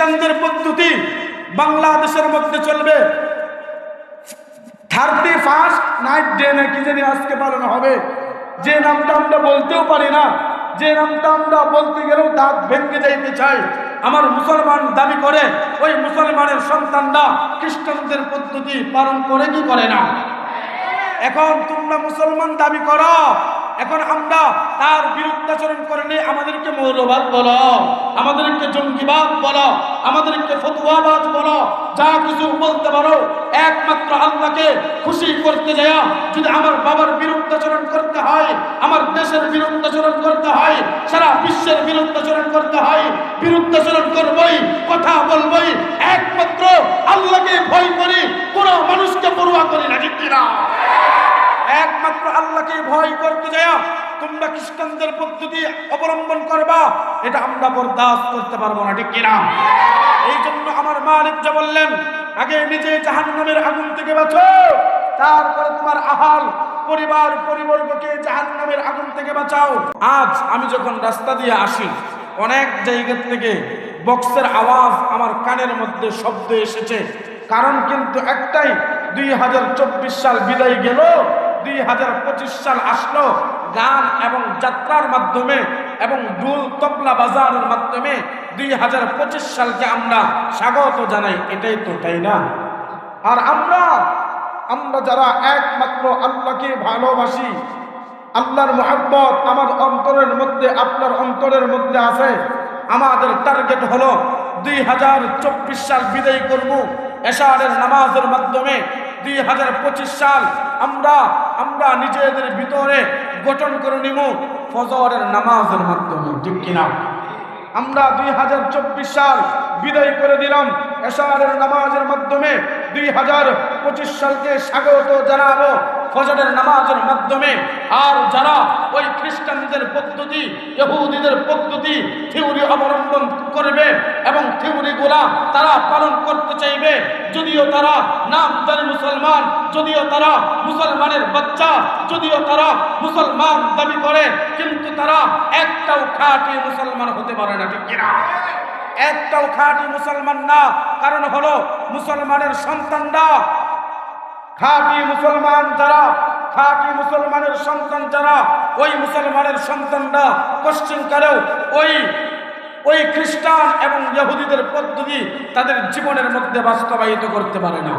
খ্রিস্টানদের পদ্ধতি বাংলাদেশের মধ্যে চলবে। 31 নাইট ডে নাকি জানি আজকে পালন হবে, যে নামটা আমরা বলতেও পারি না, যে নামটা আমরা বলতে গেলেও দাঁত ভেঙে যাইতে চাই। আমার মুসলমান দাবি করে, ওই মুসলমানের সন্তানরা খ্রিস্টানদের পদ্ধতি পালন করে কি করে না? এখন তোমরা মুসলমান দাবি করো, এখন আমরা তার বিরুদ্ধাচরণ করলে আমাদেরকে মৌলবাদ বলো, আমাদেরকে জঙ্গিবাদ বলো, আমাদেরকে ফতুয়াবাদ বলো, যা কিছু বলতে পারো। একমাত্র আল্লাহকে খুশি করতে যায় যদি আমার বাবার বিরুদ্ধাচরণ করতে হয়, আমার দেশের বিরুদ্ধাচরণ করতে হয়, সারা বিশ্বের বিরুদ্ধাচরণ করতে হয়, বিরুদ্ধাচরণ করবই, কথা বলবই। একমাত্র আল্লাহকে ভয় করি, কোনো মানুষকে পরোয়া করি না, ঠিক কিনা? একমাত্র আল্লাহকে ভয় করতে যায় তোমরা খ্রিস্টানদের পদ্ধতি অবলম্বন করবা, এটা আমরা বরদাস্ত করতে পারবো না, ঠিক কিনা? এই জন্য আমার মালিক যা বললেন, আগে নিজে জাহান্নামের আগুন থেকে বাঁচো, তারপরে তোমার আহাল পরিবার পরিবর্গকে জাহান্নামের আগুন থেকে বাঁচাও। আজ আমি যখন রাস্তা দিয়ে আসি, অনেক জায়গা থেকে বক্সের আওয়াজ আমার কানের মধ্যে শব্দ এসেছে। কারণ কিন্তু একটাই, 2024 সাল বিদায় গেল, 2025 সাল আসলো। গান এবং যাত্রার মাধ্যমে এবং ঢোল তবলা বাজানোর মাধ্যমে 2025 সালকে আমরা স্বাগত জানাই, এটাই তো, তাই না? আর আমরা যারা একমাত্র আল্লাহকে ভালোবাসি, আল্লাহর মহব্বত আমার অন্তরের মধ্যে, আপনার অন্তরের মধ্যে আছে, আমাদের টার্গেট হলো 2024 সাল বিদায় করব এশারের নামাজের মাধ্যমে। 2025 সাল আমরা নিজেদের ভিতরে গঠন করে নিব ফজরের নামাজের মাধ্যমে, ঠিক কিনা? আমরা 2024 সাল বিদায় করে দিলাম এশারের নামাজের মাধ্যমে। 2025 সালকে স্বাগত জানাবো ফজরের নামাজের মাধ্যমে। আর যারা ওই খ্রিস্টানদের পদ্ধতি, ইহুদিদের পদ্ধতি, থিওরি অবলম্বন করবে এবং থিওরিগুলা তারা পালন করতে চাইবে, যদিও তারা নামদারি মুসলমান, যদিও তারা মুসলমানের বাচ্চা, যদিও তারা মুসলমান দাবি করে, কিন্তু তারা একটাও খাঁটি মুসলমান হতে পারে না, ঠিক কিনা? একটাও খাঁটি মুসলমান না। কারণ হলো মুসলমানের সন্তানরা খাঁটি মুসলমান, যারা খাঁটি মুসলমানের সন্তান, যারা ওই মুসলমানের সন্তানরা পশ্চিমকালেও ওই খ্রিস্টান এবং ইহুদিদের পদ্ধতি তাদের জীবনের মধ্যে বাস্তবায়িত করতে পারে না।